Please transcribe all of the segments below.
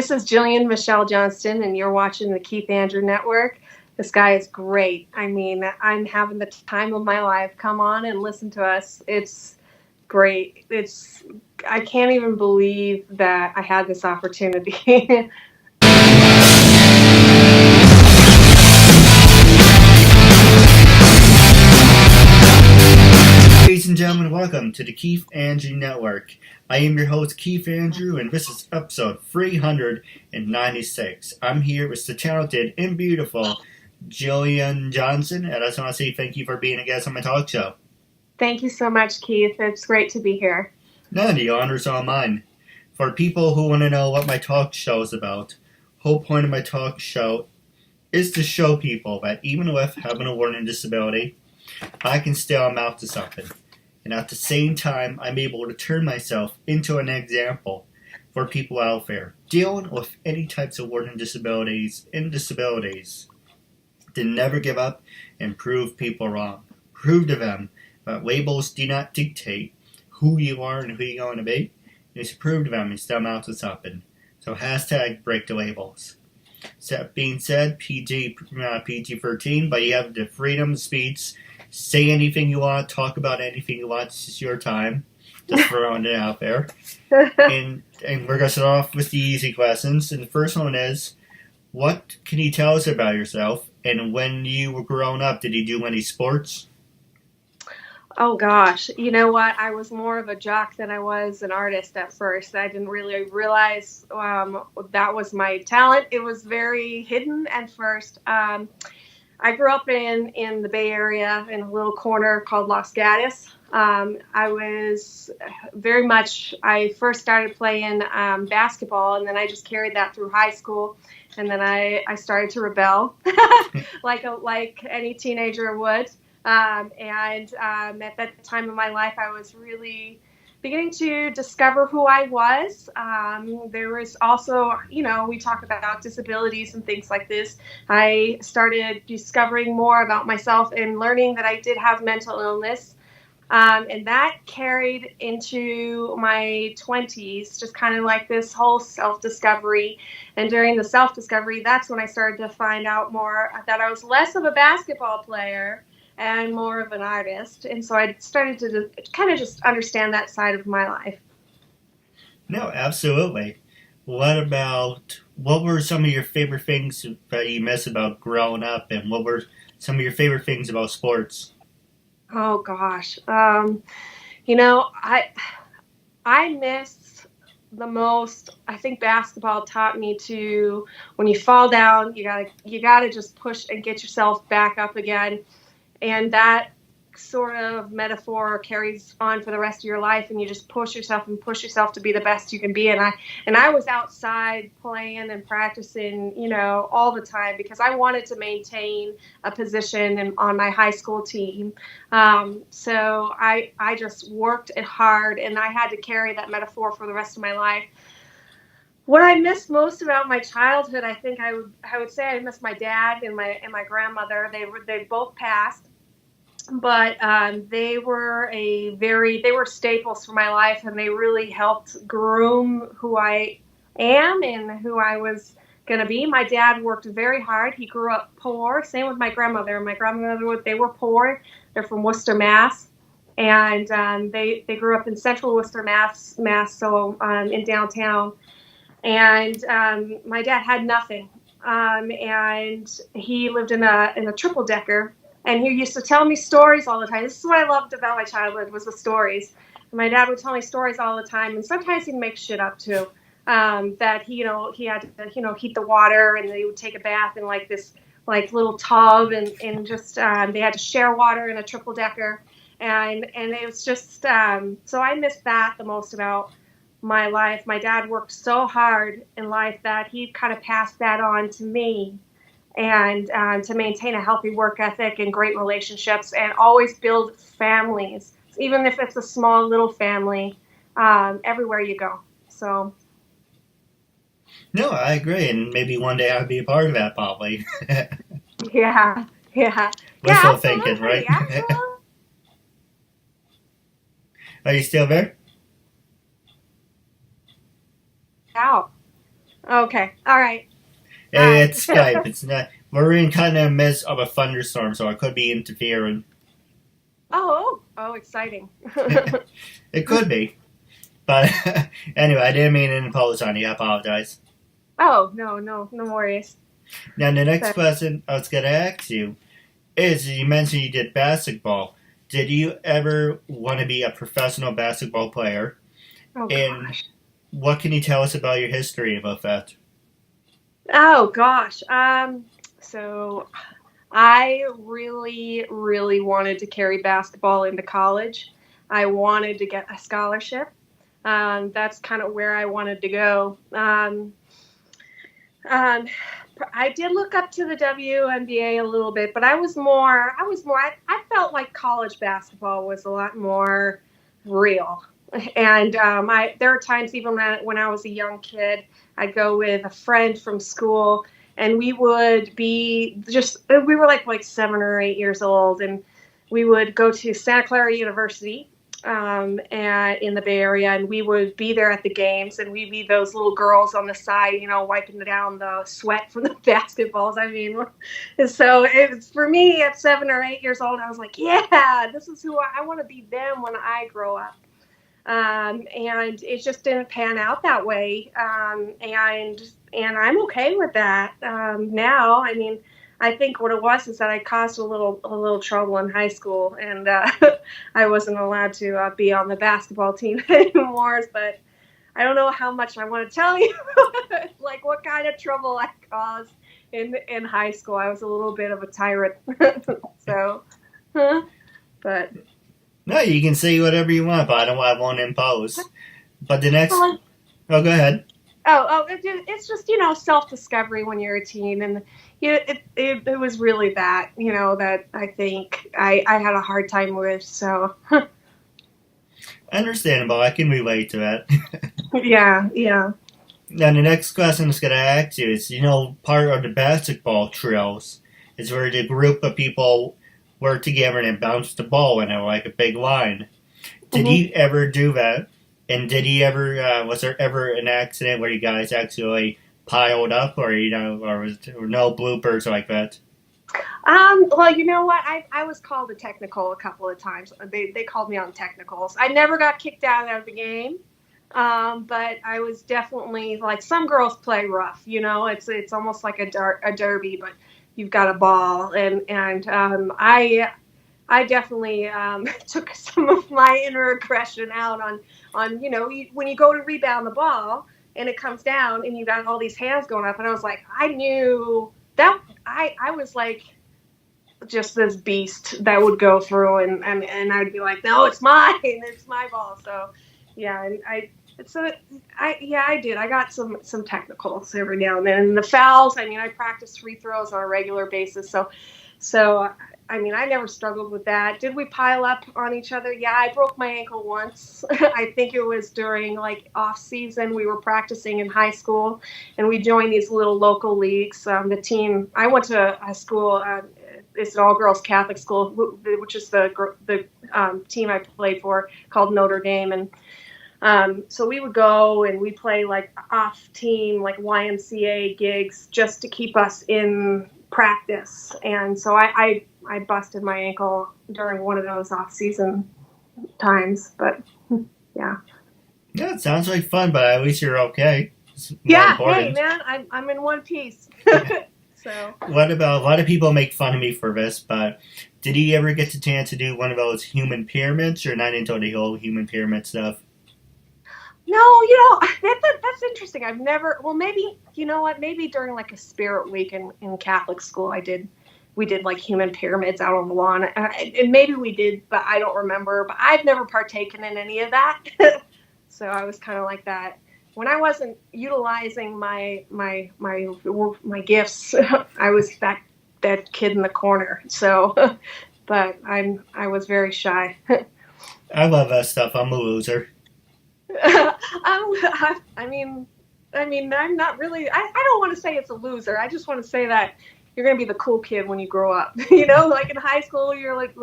This is Jillian Michele Johnston, and you're watching the Keith Andrew Network. This guy is great. I mean, I'm having the time of my life. Come on and listen to us. It's great. I can't even believe that I had this opportunity. Ladies and gentlemen, welcome to the Keith Andrew Network. I am your host, Keith Andrew, and this is episode 396. I'm here with the talented and beautiful Jillian Johnston, and I just want to say thank you for being a guest on my talk show. Thank you so much, Keith. It's great to be here. No, the honor's all mine. For people who want to know what my talk show is about, the whole point of my talk show is to show people that even with having a learning disability, I can still amount to something. And at the same time, I'm able to turn myself into an example for people out there dealing with any types of learning disabilities and disabilities to never give up and prove people wrong. Prove to them that labels do not dictate who you are and who you're going to be. You should prove to them and still amount to something. So hashtag break the labels. So that being said, PG-13, but you have the freedom of speech. Say anything you want, talk about anything you want, it's just your time. Just throwing it out there. and we're going to start off with the easy questions. And the first one is, what can you tell us about yourself? And when you were growing up, did you do any sports? Oh gosh, you know what? I was more of a jock than I was an artist at first. I didn't really realize that was my talent. It was very hidden at first. I grew up in the Bay Area in a little corner called Los Gatos. I first started playing basketball, and then I just carried that through high school. And then I started to rebel like any teenager would. At that time of my life, I was really beginning to discover who I was. There was also, we talk about disabilities and things like this. I started discovering more about myself and learning that I did have mental illness. And that carried into my 20s, just kind of like this whole self-discovery. And during the self-discovery, that's when I started to find out more that I was less of a basketball player and more of an artist. And so I started to kind of just understand that side of my life. No, absolutely. What were some of your favorite things that you miss about growing up, and what were some of your favorite things about sports? Oh gosh. I miss the most. I think basketball taught me to, when you fall down, you gotta just push and get yourself back up again. And that sort of metaphor carries on for the rest of your life, and you just push yourself to be the best you can be. And I was outside playing and practicing, all the time, because I wanted to maintain a position on my high school team. So I just worked it hard, and I had to carry that metaphor for the rest of my life. What I miss most about my childhood, I think I would say I miss my dad and my grandmother. They both passed, but they were staples for my life, and they really helped groom who I am and who I was going to be. My dad worked very hard. He grew up poor. Same with my grandmother. My grandmother, they were poor. They're from Worcester, Mass. And they grew up in central Worcester, Mass. So in downtown. And my dad had nothing, and he lived in a triple decker. And he used to tell me stories all the time. This is what I loved about my childhood, was the stories. And my dad would tell me stories all the time, and sometimes he'd make shit up too. That he had to heat the water, and they would take a bath in this little tub, and just they had to share water in a triple decker, and it was just so I miss that the most about my life. My dad worked so hard in life that he kind of passed that on to me, and to maintain a healthy work ethic and great relationships, and always build families, even if it's a small little family, everywhere you go. So. No, I agree, and maybe one day I'll be a part of that, probably. Yeah. Wishful thinking, right? Absolutely. Are you still there? Out. Okay. All right. All Hey, right. it's Skype. It's not. We're in kind of midst of a thunderstorm, so I could be interfering. Oh, exciting. It could be, but anyway, I didn't mean to impose on you. I apologize. Oh, no worries. Now, the next So, question I was going to ask you is: you mentioned you did basketball. Did you ever want to be a professional basketball player? oh And gosh. what can you tell us about your history about that? Oh gosh. So I really, really wanted to carry basketball into college. I wanted to get a scholarship. That's kind of where I wanted to go. Um, I did look up to the WNBA a little bit, but I felt like college basketball was a lot more real. And there are times even when I was a young kid, I'd go with a friend from school, and we would be we were like 7 or 8 years old, and we would go to Santa Clara University, and in the Bay Area, and we would be there at the games, and we'd be those little girls on the side, wiping down the sweat from the basketballs. I mean, so it's for me at 7 or 8 years old. I was like, yeah, this is who I want to be them when I grow up. And it just didn't pan out that way. And I'm okay with that now. I mean, I think what it was is that I caused a little trouble in high school, and I wasn't allowed to be on the basketball team anymore. But I don't know how much I want to tell you, like what kind of trouble I caused in high school. I was a little bit of a tyrant, so. But No, you can say whatever you want, but I won't impose. But the next, well, oh, go ahead. it's just self discovery when you're a teen, and it was really that that I think I had a hard time with. So Understandable. I can relate to that. yeah. Now, the next question I was going to ask you is, part of the basketball trills is where the group of people work together and bounce the ball in like a big line. Did hmm you ever do that? And was there ever an accident where you guys actually piled up, or or no bloopers like that? Well, you know what? I was called a technical a couple of times. They called me on technicals. I never got kicked out of the game. But I was definitely like some girls play rough. It's almost like a derby, but you've got a ball, and I definitely took some of my inner aggression out on when you go to rebound the ball and it comes down and you got all these hands going up, and I was like, I knew that I was like just this beast that would go through, and I'd be like, no, it's mine, it's my ball. So yeah, and I did. I got some technicals every now and then. And the fouls, I mean, I practice free throws on a regular basis, so I mean, I never struggled with that. Did we pile up on each other? Yeah, I broke my ankle once. I think it was during like off season. We were practicing in high school, and we joined these little local leagues. The team I went to a school. It's an all-girls Catholic school, which is the team I played for, called Notre Dame, and so we would go and we play like off team, like YMCA gigs just to keep us in practice. And so I busted my ankle during one of those off season times. But yeah. Yeah, it sounds like fun, but at least you're okay. It's more Yeah. Hey, important. man, I'm in one piece. So. What about a lot of people make fun of me for this, but did you ever get the chance to do one of those human pyramids, or not into the whole human pyramid stuff? No, that's interesting. I've never. Well, maybe you know what? Maybe during like a spirit week in Catholic school, I did. We did like human pyramids out on the lawn, and maybe we did, but I don't remember. But I've never partaken in any of that, so I was kind of like that when I wasn't utilizing my gifts. I was that kid in the corner. So, but I was very shy. I love that stuff. I'm a loser. I mean, I'm not really. I don't want to say it's a loser. I just want to say that you're gonna be the cool kid when you grow up. Like in high school, you're like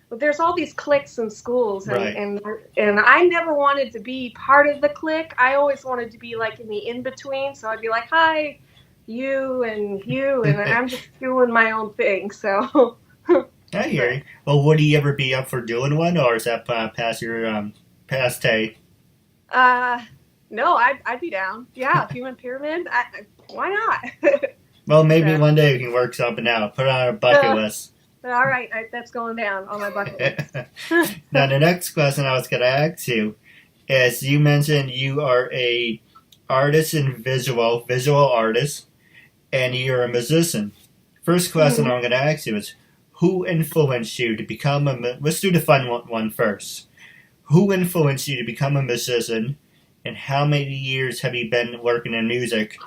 there's all these cliques in schools, and, Right. and I never wanted to be part of the clique. I always wanted to be like in the in-between. So I'd be like, hi, you, and I'm just doing my own thing. So, I hear but you. Well, would you ever be up for doing one, or is that past your past day? uh, no, I'd be down. Yeah, human pyramid. Why not? Well, maybe So, one day we can work something out. Put it on our bucket uh, list. all right, that's going down on my bucket list. Now, the next question I was going to ask you is: you mentioned you are a artist in visual artist, and you're a musician. First question Mhm. I'm going to ask you is: who influenced you to become a? Let's do the fun one first. Who influenced you to become a musician, and how many years have you been working in music?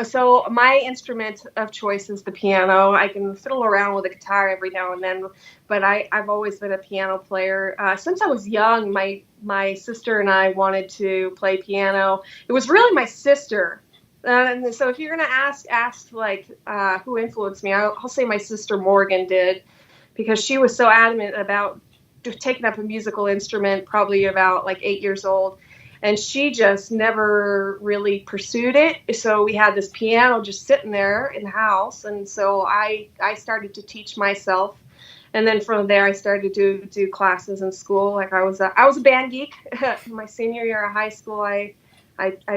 So my instrument of choice is the piano. I can fiddle around with a guitar every now and then, but I've always been a piano player. Since I was young, my sister and I wanted to play piano. It was really my sister. And so if you're gonna ask like who influenced me, I'll say my sister Morgan did, because she was so adamant about taking up a musical instrument, probably about like 8 years old, and she just never really pursued it. So we had this piano just sitting there in the house, and so I started to teach myself, and then from there I started to do classes in school. Like I was a band geek. My senior year of high school, I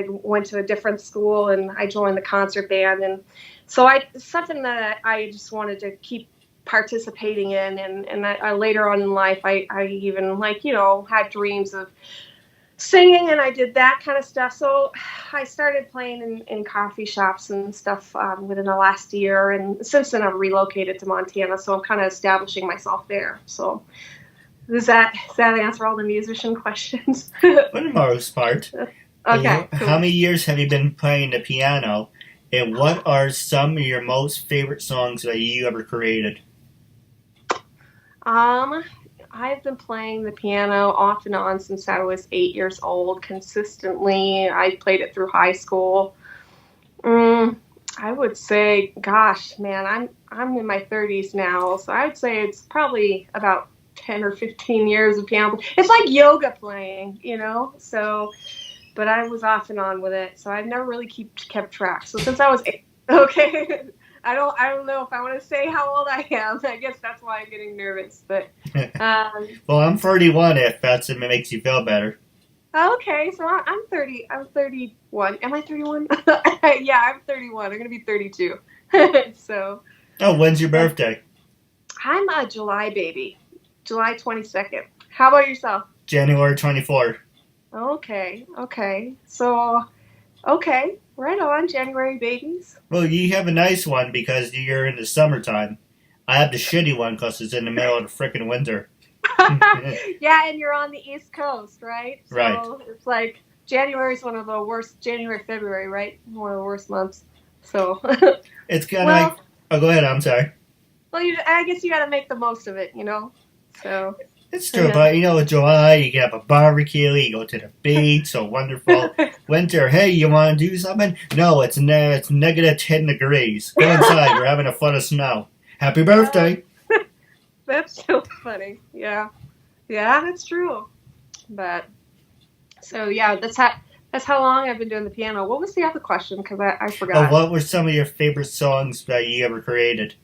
went to a different school and I joined the concert band, and so something that I just wanted to keep participating in, and I later on in life I even like had dreams of singing, and I did that kind of stuff. So I started playing in coffee shops and stuff within the last year, and since then I've relocated to Montana, so I'm kind of establishing myself there. So does that answer all the musician questions? For the most part, Okay, how cool. many years have you been playing the piano, and what are some of your most favorite songs that you ever created? Um, I've been playing the piano off and on since I was 8 years old, consistently. I played it through high school. Mm, I would say, gosh, man, I'm in my 30s now, so I would say it's probably about 10 or 15 years of piano. It's like yoga playing. So, but I was off and on with it, so I've never really kept track. So since I was eight, okay, I don't know if I want to say how old I am. I guess that's why I'm getting nervous. But um, Well, I'm 31. If that's if it makes you feel better. okay, so I'm 30. I'm 31. Am I 31? Yeah, I'm 31. I'm gonna be 32. So Oh, when's your uh, birthday? I'm a July baby, July 22nd. How about yourself? January 24th. Okay, okay. So okay, right on, January babies. Well, you have a nice one because you're in the summertime. I have the shitty one because it's in the middle of the frickin' winter. Yeah, and you're on the East Coast, right? Right. So it's like January is one of the worst. January, February, right? One of the worst months. So, It's kind of like. well, Oh, go ahead. I'm sorry. I guess you got to make the most of it. So, It's true, yeah. but July, you can have a barbecue, you go to the beach, so wonderful. Winter, hey, you want to do something? No, it's negative 10 degrees. Go inside, we're having a foot of snow. Happy Uh, birthday. that's so funny. Yeah, yeah, that's true. But so yeah, that's how long I've been doing the piano. What was the other question? Because I Oh, forgot. what were some of your favorite songs that you ever created?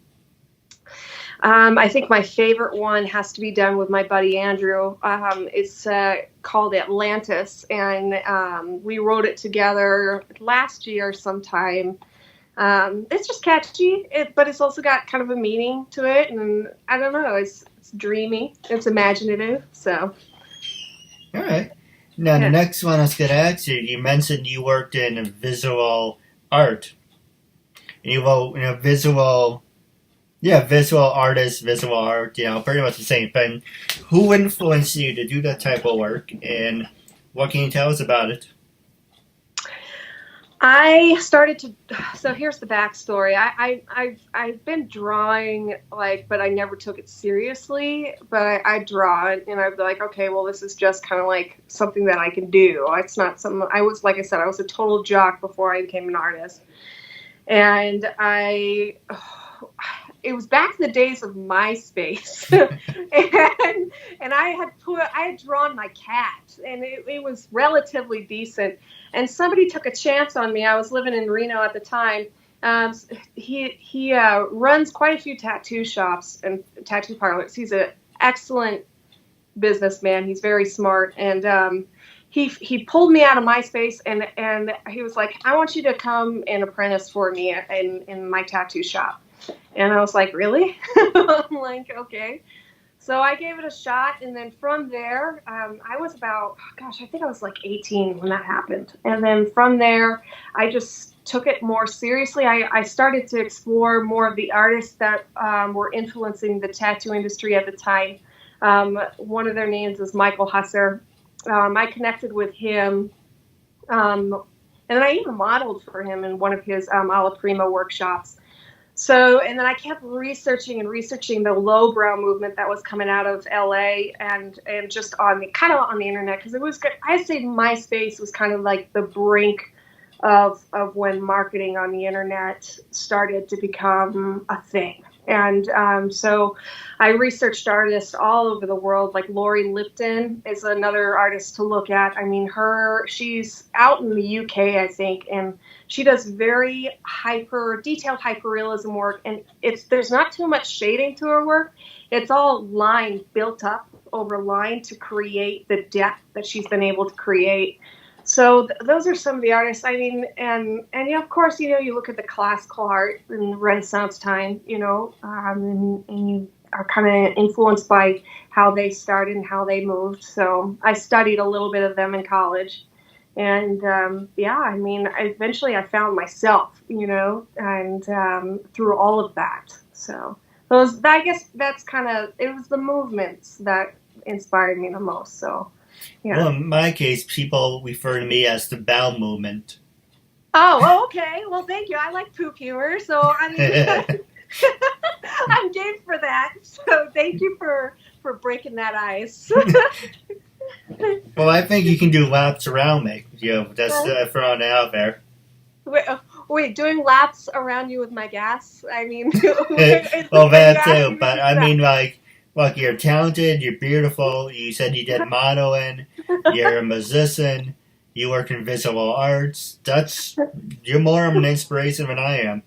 I think my favorite one has to be done with my buddy Andrew. It's called Atlantis, and we wrote it together last year sometime. It's just catchy, but it's also got kind of a meaning to it, and I don't know. It's dreamy, it's imaginative. So Alright. Now, the yeah. next one I was going to ask you, you mentioned you worked in visual art. You wrote, visual artist, visual art, pretty much the same thing. Who influenced you to do that type of work, and what can you tell us about it? I started to. So here's the backstory. I've been drawing but I never took it seriously. But I draw and I'd be like, okay, well, this is just kind of like something that I can do. It's not something. I was like I said, I was a total jock before I became an artist, and it was back in the days of MySpace, and I had drawn my cat, and it was relatively decent. And somebody took a chance on me. I was living in Reno at the time. He runs quite a few tattoo shops and tattoo parlors. He's an excellent businessman. He's very smart, and he pulled me out of MySpace, and he was like, I want you to come and apprentice for me in my tattoo shop. And I was like, really? I'm like, okay. So I gave it a shot, and then from there, I was about, gosh, I think I was like 18 when that happened. And then from there, I just took it more seriously. I started to explore more of the artists that were influencing the tattoo industry at the time. One of their names is Michael Husser. I connected with him, and I even modeled for him in one of his Alla Prima workshops. So, and then I kept researching the lowbrow movement that was coming out of LA and just on the internet, because it was good. I'd say MySpace was kind of like the brink of when marketing on the internet started to become a thing. And so I researched artists all over the world. Like Lori Lipton is another artist to look at. I mean, she's out in the UK, I think, and she does very detailed hyperrealism work. And there's not too much shading to her work. It's all line built up over line to create the depth that she's been able to create. So those are some of the artists. I mean, and yeah, of course, you look at the classical art in Renaissance time, and you are kind of influenced by how they started and how they moved. So I studied a little bit of them in college. And yeah, I mean, eventually I found myself, and through all of that. So I guess that's it was the movements that inspired me the most. So. Yeah. Well, in my case, people refer to me as the bowel movement. Oh, okay. Well, thank you. I like poop humor, so I mean, I'm game for that. So thank you for breaking that ice. Well, I think you can do laps around me. Just throwing it out there. Wait, doing laps around you with my gas? I mean, well, that too. But I mean, look, you're talented, you're beautiful, you said you did modeling, you're a musician, you work in visual arts. You're more of an inspiration than I am.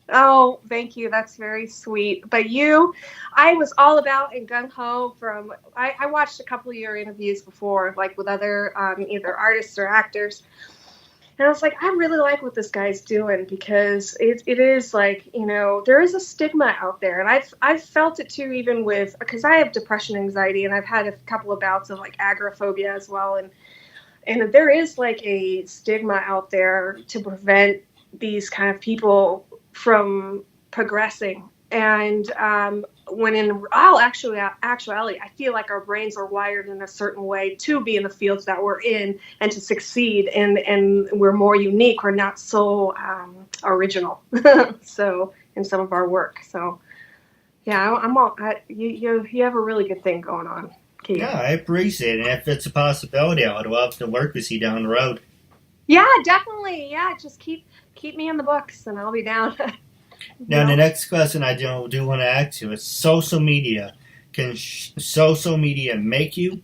Oh, thank you. That's very sweet. But I was all about and gung-ho I watched a couple of your interviews before, like with other either artists or actors. And I was like, I really like what this guy's doing, because it is like, there is a stigma out there. And I've felt it too, even because I have depression, anxiety, and I've had a couple of bouts of like agoraphobia as well. And there is like a stigma out there to prevent these kind of people from progressing. And when in all actuality, I feel like our brains are wired in a certain way to be in the fields that we're in and to succeed. And we're more unique. We're not so original. So in some of our work. So yeah, you have a really good thing going on, Keith. Yeah, I appreciate it. And if it's a possibility, I would love to work with you down the road. Yeah, definitely. Yeah, just keep me in the books, and I'll be down. Now, the next question I do want to ask you is social media. Can social media make you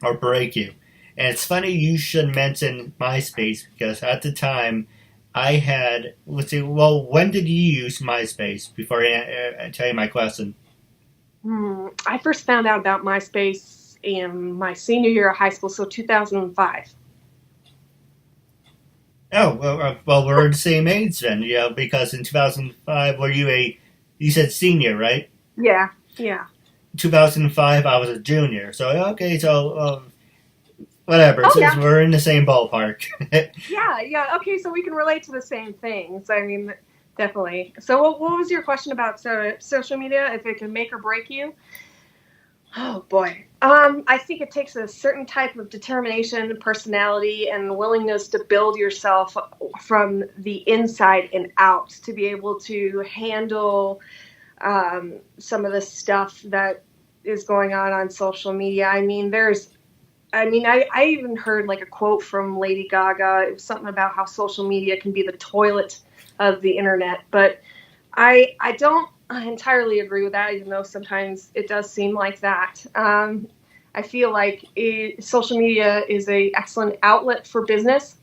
or break you? And it's funny you should mention MySpace, because at the time I had, when did you use MySpace? Before I tell you my question. I first found out about MySpace in my senior year of high school, so 2005. Oh, well, we're the same age then, because in 2005, you said senior, right? Yeah. 2005, I was a junior. So, okay, whatever, since we're in the same ballpark. Yeah, okay, so we can relate to the same things. I mean, definitely. So what was your question about social media, if it can make or break you? Oh, boy. I think it takes a certain type of determination, personality, and willingness to build yourself from the inside and out to be able to handle some of the stuff that is going on social media. I mean, I even heard like a quote from Lady Gaga. It was something about how social media can be the toilet of the internet. But I don't I entirely agree with that, even though sometimes it does seem like that. I feel like social media is an excellent outlet for business,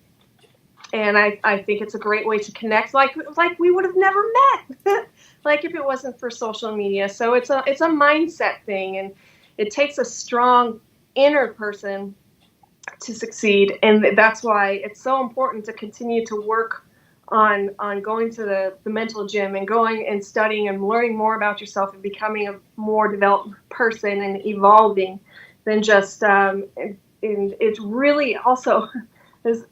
and I think it's a great way to connect, like we would have never met, like if it wasn't for social media. So it's a mindset thing, and it takes a strong inner person to succeed, and that's why it's so important to continue to work on going to the mental gym and going and studying and learning more about yourself and becoming a more developed person and evolving than just and it's really also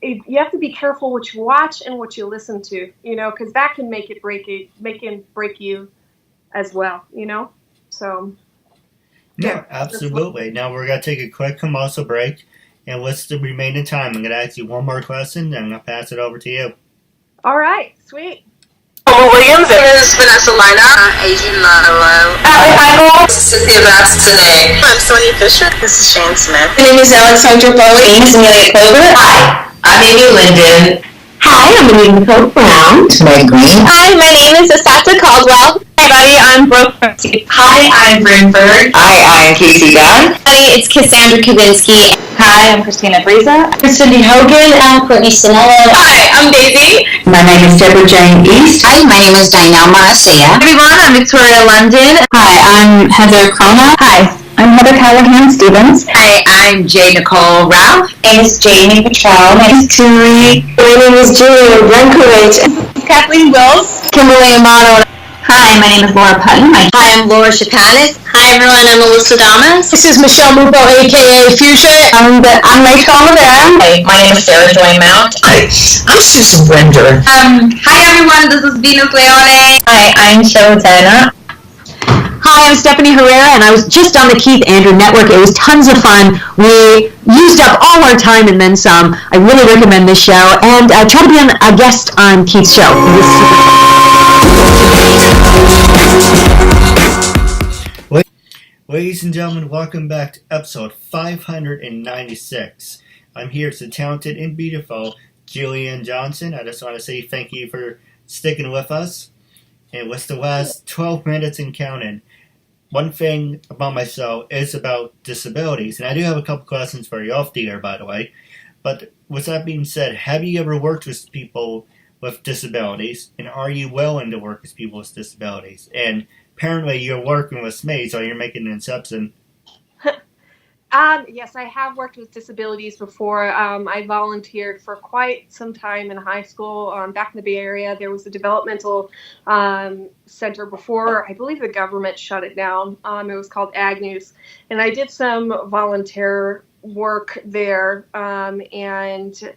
you have to be careful what you watch and what you listen to, because that can make it break you as well, so Yeah, absolutely. Now we're going to take a quick commercial break, and what's the remaining time? I'm going to ask you one more question, and I'm going to pass it over to you. All right, sweet. Williams. This is Vanessa Lina. Adrian Marlowe. Allie Heigl. This is Cynthia Batts today. I'm Sonia Fisher. This is Shane Smith. My name is Alexandra Bowie. My name is Amelia Clover. Hi, I'm Amy Linden. Hi, I'm Anita Pope Brown. Meg Green. Hi, my name is Asata Caldwell. Hi, everybody. I'm Brooke Percy. Hi, I'm Brynford. Hi, I'm Casey Dunn. Hi, it's Cassandra Kavinsky. Hi, I'm Christina Briza. I'm Cindy Hogan. I'm Courtney Sinella. Hi, I'm Daisy. My name is Deborah Jane East. Hi, my name is Danielle Marcia. Hi, everyone. I'm Victoria London. Hi, I'm Heather Crona. Hi, I'm Heather Callahan Stevens. Hi, I'm Jay Nicole Ralph. My name is Jamie Patrol. My name is Turi. My name is Julia Brankovich. Kathleen Wills. Kimberly Amato. Hi, my name is Laura Putton. Hi, I'm Laura Chapanis. Hi, everyone. I'm Melissa Damas. This is Michelle Mupo, a.k.a. Fuchsia. I'm Rachel Olivera. Hi, my name is Sarah Joy Mount. Hi, I'm Susan Winder. Hi, everyone. This is Venus Leone. Hi, I'm Cheryl Tana. Hi, I'm Stephanie Herrera, and I was just on the Keith Andrew Network. It was tons of fun. We used up all our time and then some. I really recommend this show, and try to be a guest on Keith's show. It was super fun. Ladies and gentlemen, welcome back to episode 596. I'm here with the talented and beautiful Jillian Johnston. I just want to say thank you for sticking with us. And with the last 12 minutes and counting, one thing about my show is about disabilities. And I do have a couple questions for you off the air, by the way. But with that being said, have you ever worked with people with disabilities? And are you willing to work with people with disabilities? And apparently you're working with me, so you're making an exception. Yes, I have worked with disabilities before. I volunteered for quite some time in high school. Back in the Bay Area, there was a developmental center before, I believe the government shut it down. It was called Agnews. And I did some volunteer work there, and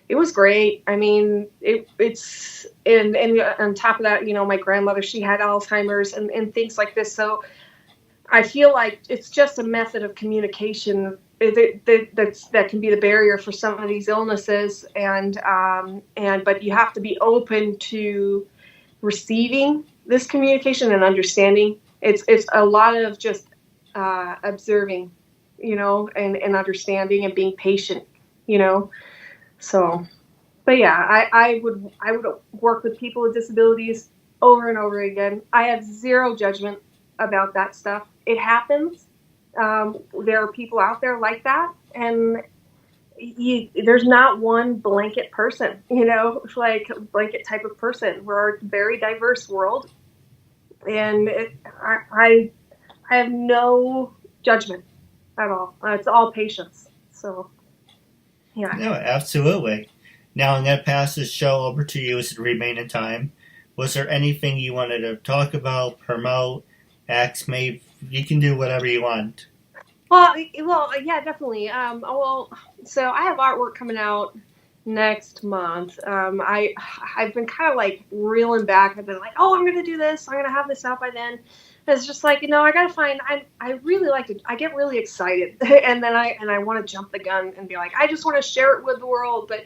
it was great. I mean, it's, and on top of that, my grandmother, she had Alzheimer's and things like this. So I feel like it's just a method of communication that can be the barrier for some of these illnesses, but you have to be open to receiving this communication and understanding. It's a lot of just observing, and understanding and being patient, So, but yeah, I would work with people with disabilities over and over again. I have zero judgment about that stuff. It happens. There are people out there like that, and there's not one blanket person, like a blanket type of person. We're a very diverse world, and I have no judgment at all. It's all patience. So, yeah. No, absolutely. Now I'm going to pass this show over to you as the remaining time. Was there anything you wanted to talk about, promote, ask me? You can do whatever you want. Well, yeah, definitely. So I have artwork coming out next month. I've been kind of like reeling back. I've been like, oh, I'm gonna do this. I'm gonna have this out by then. It's just like, I gotta find. I really like to. I get really excited, and then I want to jump the gun and be like, I just want to share it with the world, but.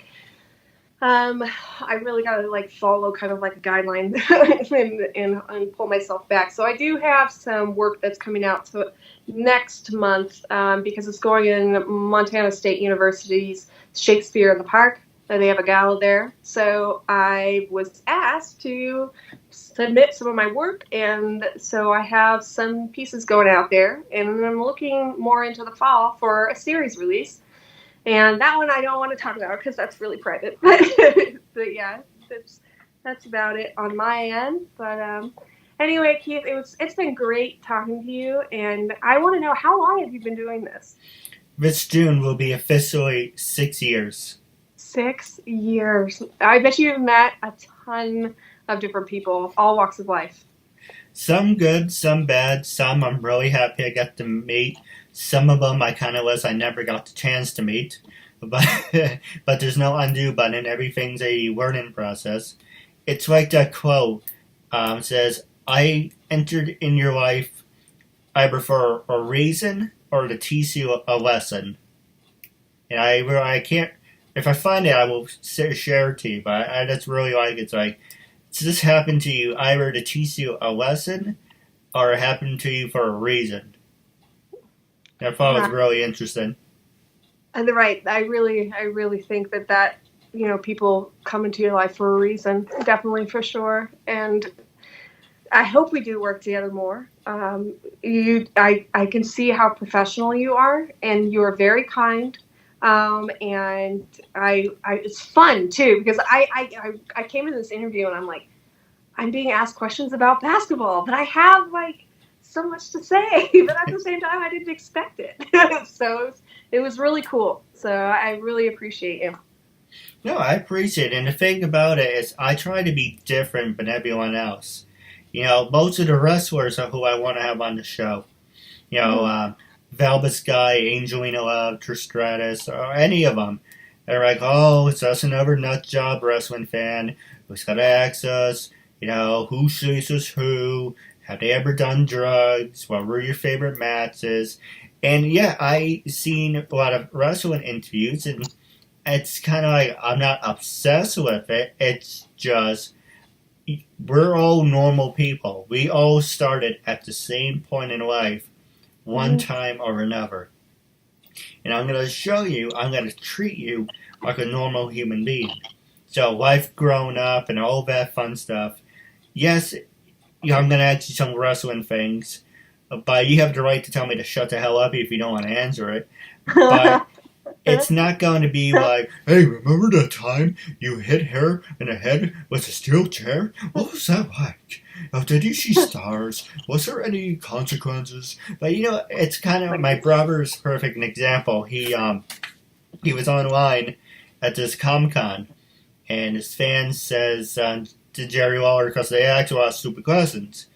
I really gotta follow kind of like a guideline and pull myself back. So I do have some work that's coming out next month because it's going in Montana State University's Shakespeare in the Park. They have a gala there. So I was asked to submit some of my work, and so I have some pieces going out there, and I'm looking more into the fall for a series release. And that one I don't want to talk about because that's really private. But yeah, that's about it on my end. But anyway, Keith, it's been great talking to you, and I want to know, how long have you been doing this? This June will be officially 6 years. 6 years. I bet you've met a ton of different people, all walks of life. Some good, some bad, some I'm really happy I got to meet. Some of them I kind of wish I never got the chance to meet. But there's no undo button. Everything's a learning process. It's like that quote says, I entered in your life either for a reason or to teach you a lesson. And I can't, if I find it, I will share it to you. But I just really like it. It's like, this happened to you either to teach you a lesson or it happened to you for a reason. I thought it was really interesting. And right, I really think that people come into your life for a reason, definitely, for sure. And I hope we do work together more. I can see how professional you are, and you are very kind. And it's fun too, because I came into this interview and I'm like, I'm being asked questions about basketball, but I have so much to say, but at the same time, I didn't expect it. So it was really cool. So I really appreciate you. No, I appreciate it. And the thing about it is I try to be different than everyone else. Most of the wrestlers are who I want to have on the show. Velvet Sky, Angelina Love, Trish Stratus, or any of them. They're like, oh, it's just another nut job wrestling fan who's got to ask us, who chases who. Have they ever done drugs? What were your favorite matches? And yeah, I seen a lot of wrestling interviews, and it's kind of like I'm not obsessed with it. It's just we're all normal people. We all started at the same point in life, one time or another. And I'm going to show you, I'm going to treat you like a normal human being. So life growing up and all that fun stuff. Yes, I'm going to ask you some wrestling things, but you have the right to tell me to shut the hell up if you don't want to answer it. But it's not going to be like, hey, remember that time you hit her in the head with a steel chair? What was that like? Did you see stars? Was there any consequences? But it's kind of, my brother's perfect example. He was online at this Comic-Con, and his fan says to Jerry Waller, because they asked a lot of stupid questions.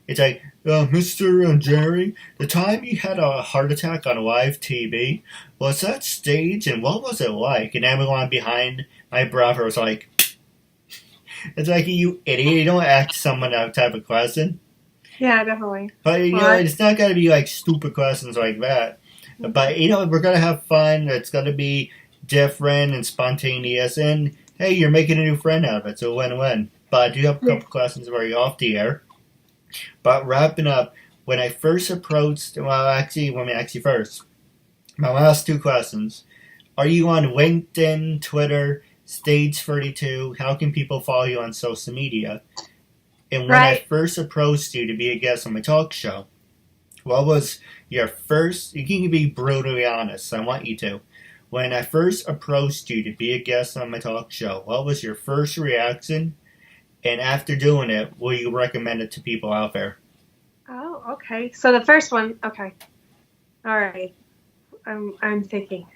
It's like, Mr. Jerry, the time you had a heart attack on live TV, was that staged and what was it like? And everyone behind my brother was like, it's like, you idiot, you don't ask someone that type of question. Yeah, definitely. But, it's not going to be stupid questions like that. But, we're going to have fun. It's going to be different and spontaneous. And, hey, you're making a new friend out of it, so win-win. But I do have a couple questions where you're off the air. But wrapping up, when I first approached, my last two questions. Are you on LinkedIn, Twitter, Stage 32? How can people follow you on social media? And when I first approached you to be a guest on my talk show, what was your first, you can be brutally honest, I want you to. When I first approached you to be a guest on my talk show, what was your first reaction? And after doing it, will you recommend it to people out there? Oh, okay. So the first one, okay. All right. I'm thinking.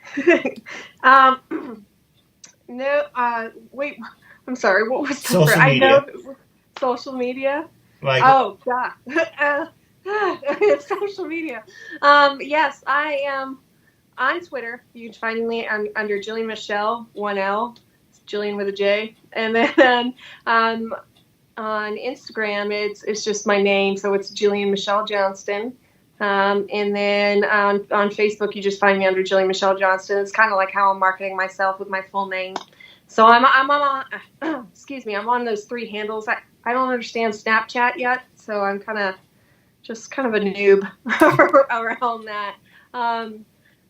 No, wait, I'm sorry. What was the social media? I know social media. Oh, God. It's social media. Yes, I am on Twitter. You can find me under Jillian Michele, 1L. Jillian with a J, and then on Instagram it's just my name, so it's Jillian Michele Johnston, and then on Facebook you just find me under Jillian Michele Johnston. It's kind of like how I'm marketing myself with my full name. So I'm on excuse me, I'm on those three handles. I don't understand Snapchat yet, so I'm kind of a noob around that.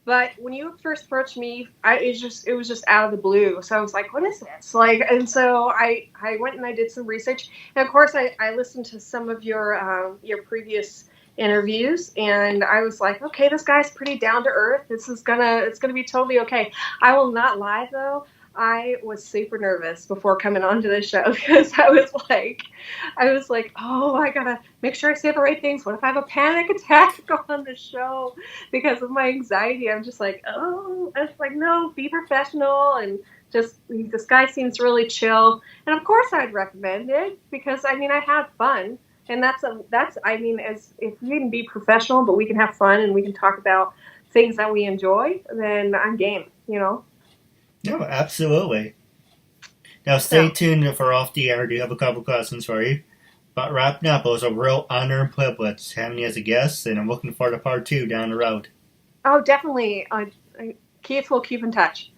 But when you first approached me, it was just out of the blue. So I was like, what is this? Like, and so I went and I did some research. And of course, I listened to some of your previous interviews, and I was like, okay, this guy's pretty down to earth. It's gonna be totally okay. I will not lie though. I was super nervous before coming onto this show because I was like, oh, I gotta make sure I say the right things. What if I have a panic attack on the show because of my anxiety? I'm just like, oh, I was like, no, be professional, and just this guy seems really chill. And of course, I'd recommend it because I mean, I had fun, and that's I mean, as if we can be professional, but we can have fun and we can talk about things that we enjoy, then I'm game, you know. No, absolutely. Now stay tuned for Off the Air. I do have a couple questions for you. But wrapping up, it was a real honor and privilege having you as a guest, and I'm looking forward to part 2 down the road. Oh, definitely. Keith will keep in touch.